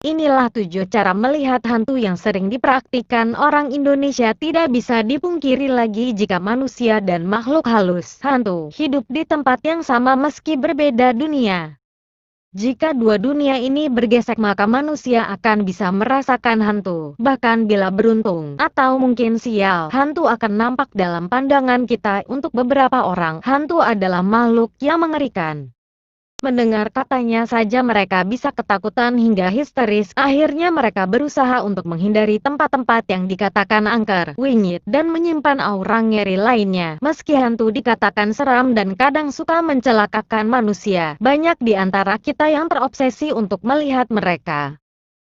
Inilah 7 cara melihat hantu yang sering dipraktikkan orang Indonesia. Tidak bisa dipungkiri lagi jika manusia dan makhluk halus, hantu, hidup di tempat yang sama meski berbeda dunia. Jika dua dunia ini bergesek maka manusia akan bisa merasakan hantu. Bahkan bila beruntung, atau mungkin sial, hantu akan nampak dalam pandangan kita. Untuk beberapa orang, hantu adalah makhluk yang mengerikan. Mendengar katanya saja mereka bisa ketakutan hingga histeris. Akhirnya mereka berusaha untuk menghindari tempat-tempat yang dikatakan angker, wingit, dan menyimpan aura ngeri lainnya. Meski hantu dikatakan seram dan kadang suka mencelakakan manusia, banyak di antara kita yang terobsesi untuk melihat mereka.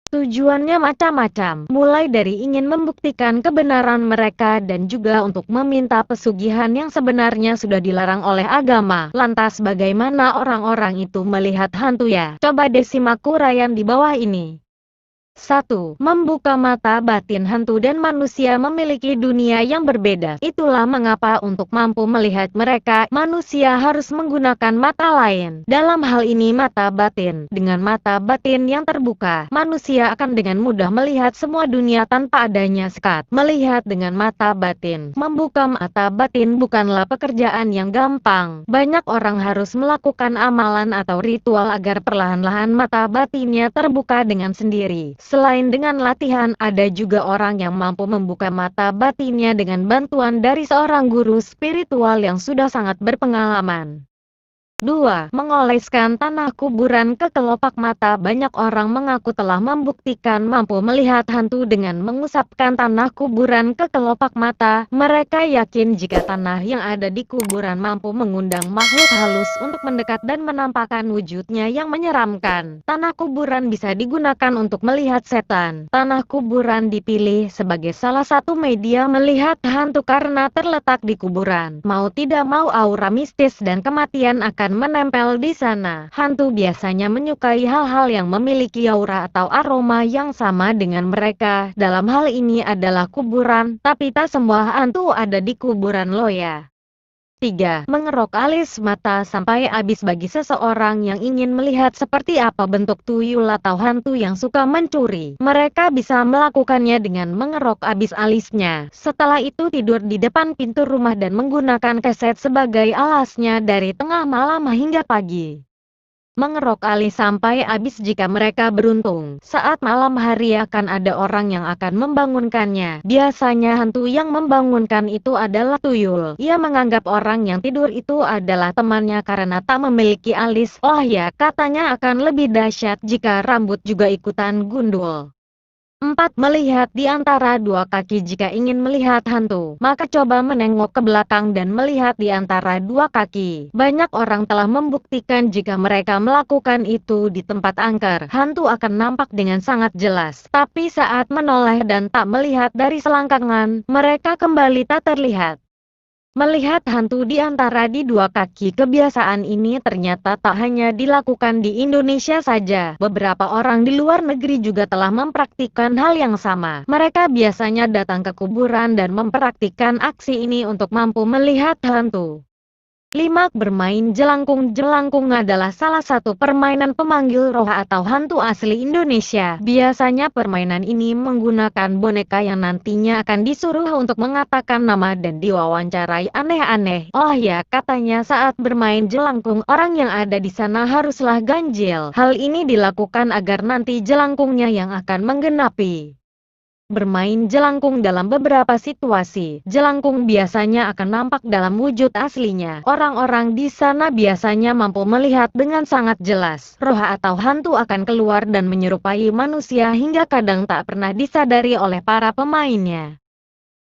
Tujuannya macam-macam, mulai dari ingin membuktikan kebenaran mereka dan juga untuk meminta pesugihan yang sebenarnya sudah dilarang oleh agama. Lantas bagaimana orang-orang itu melihat hantu ya? Coba deh simak uraian di bawah ini. 1. Membuka mata batin. Hantu dan manusia memiliki dunia yang berbeda. Itulah mengapa untuk mampu melihat mereka, manusia harus menggunakan mata lain. Dalam hal ini mata batin. Dengan mata batin yang terbuka, manusia akan dengan mudah melihat semua dunia tanpa adanya sekat. Melihat dengan mata batin. Membuka mata batin bukanlah pekerjaan yang gampang. Banyak orang harus melakukan amalan atau ritual agar perlahan-lahan mata batinnya terbuka dengan sendiri. Selain dengan latihan, ada juga orang yang mampu membuka mata batinnya dengan bantuan dari seorang guru spiritual yang sudah sangat berpengalaman. 2. Mengoleskan tanah kuburan ke kelopak mata. Banyak orang mengaku telah membuktikan mampu melihat hantu dengan mengusapkan tanah kuburan ke kelopak mata. Mereka yakin jika tanah yang ada di kuburan mampu mengundang makhluk halus untuk mendekat dan menampakkan wujudnya yang menyeramkan. Tanah kuburan bisa digunakan untuk melihat setan. Tanah kuburan dipilih sebagai salah satu media melihat hantu karena terletak di kuburan. Mau tidak mau aura mistis dan kematian akan menempel di sana. Hantu biasanya menyukai hal-hal yang memiliki aura atau aroma yang sama dengan mereka. Dalam hal ini adalah kuburan, tapi tak semua hantu ada di kuburan loh ya. 3. Mengerok alis mata sampai habis. Bagi seseorang yang ingin melihat seperti apa bentuk tuyul atau hantu yang suka mencuri, mereka bisa melakukannya dengan mengerok habis alisnya. Setelah itu tidur di depan pintu rumah dan menggunakan keset sebagai alasnya dari tengah malam hingga pagi. Mengerok alis sampai habis jika mereka beruntung. Saat malam hari akan ada orang yang akan membangunkannya. Biasanya hantu yang membangunkan itu adalah tuyul. Ia menganggap orang yang tidur itu adalah temannya karena tak memiliki alis. Oh ya, katanya akan lebih dahsyat jika rambut juga ikutan gundul. 4. Melihat di antara dua kaki. Jika ingin melihat hantu, maka coba menengok ke belakang dan melihat di antara dua kaki. Banyak orang telah membuktikan jika mereka melakukan itu di tempat angker, hantu akan nampak dengan sangat jelas. Tapi saat menoleh dan tak melihat dari selangkangan, mereka kembali tak terlihat. Melihat hantu di antara di dua kaki. Kebiasaan ini ternyata tak hanya dilakukan di Indonesia saja. Beberapa orang di luar negeri juga telah mempraktikkan hal yang sama. Mereka biasanya datang ke kuburan dan mempraktikkan aksi ini untuk mampu melihat hantu. 5. Bermain jelangkung. Jelangkung adalah salah satu permainan pemanggil roh atau hantu asli Indonesia. Biasanya permainan ini menggunakan boneka yang nantinya akan disuruh untuk mengatakan nama dan diwawancarai aneh-aneh. Oh ya, katanya saat bermain jelangkung, orang yang ada di sana haruslah ganjil. Hal ini dilakukan agar nanti jelangkungnya yang akan menggenapi. Bermain jelangkung. Dalam beberapa situasi, jelangkung biasanya akan nampak dalam wujud aslinya. Orang-orang di sana biasanya mampu melihat dengan sangat jelas. Roh atau hantu akan keluar dan menyerupai manusia hingga kadang tak pernah disadari oleh para pemainnya.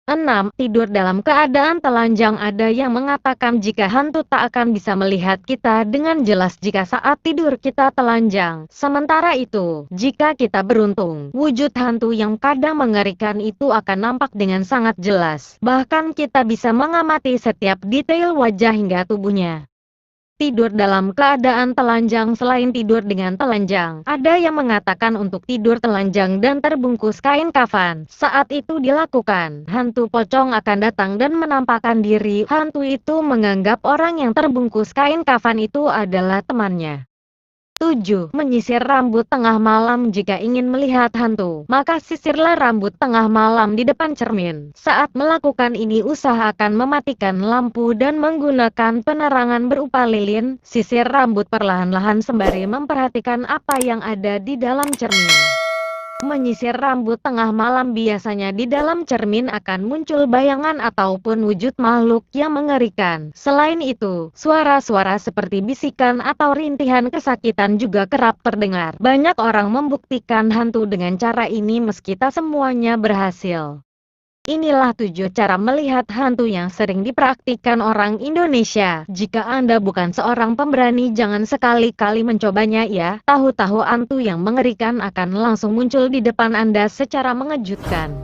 6. Tidur dalam keadaan telanjang. Ada yang mengatakan jika hantu tak akan bisa melihat kita dengan jelas jika saat tidur kita telanjang. Sementara itu, jika kita beruntung, wujud hantu yang kadang mengerikan itu akan nampak dengan sangat jelas. Bahkan kita bisa mengamati setiap detail wajah hingga tubuhnya. Tidur dalam keadaan telanjang. Selain tidur dengan telanjang, ada yang mengatakan untuk tidur telanjang dan terbungkus kain kafan. Saat itu dilakukan, hantu pocong akan datang dan menampakkan diri. Hantu itu menganggap orang yang terbungkus kain kafan itu adalah temannya. 7. Menyisir rambut tengah malam. Jika ingin melihat hantu, maka sisirlah rambut tengah malam di depan cermin. Saat melakukan ini usahakan mematikan lampu dan menggunakan penerangan berupa lilin. Sisir rambut perlahan-lahan sembari memperhatikan apa yang ada di dalam cermin. Menyisir rambut tengah malam biasanya di dalam cermin akan muncul bayangan ataupun wujud makhluk yang mengerikan. Selain itu, suara-suara seperti bisikan atau rintihan kesakitan juga kerap terdengar. Banyak orang membuktikan hantu dengan cara ini meski tak semuanya berhasil. Inilah 7 cara melihat hantu yang sering dipraktikkan orang Indonesia. Jika Anda bukan seorang pemberani, jangan sekali-kali mencobanya ya. Tahu-tahu hantu yang mengerikan akan langsung muncul di depan Anda secara mengejutkan.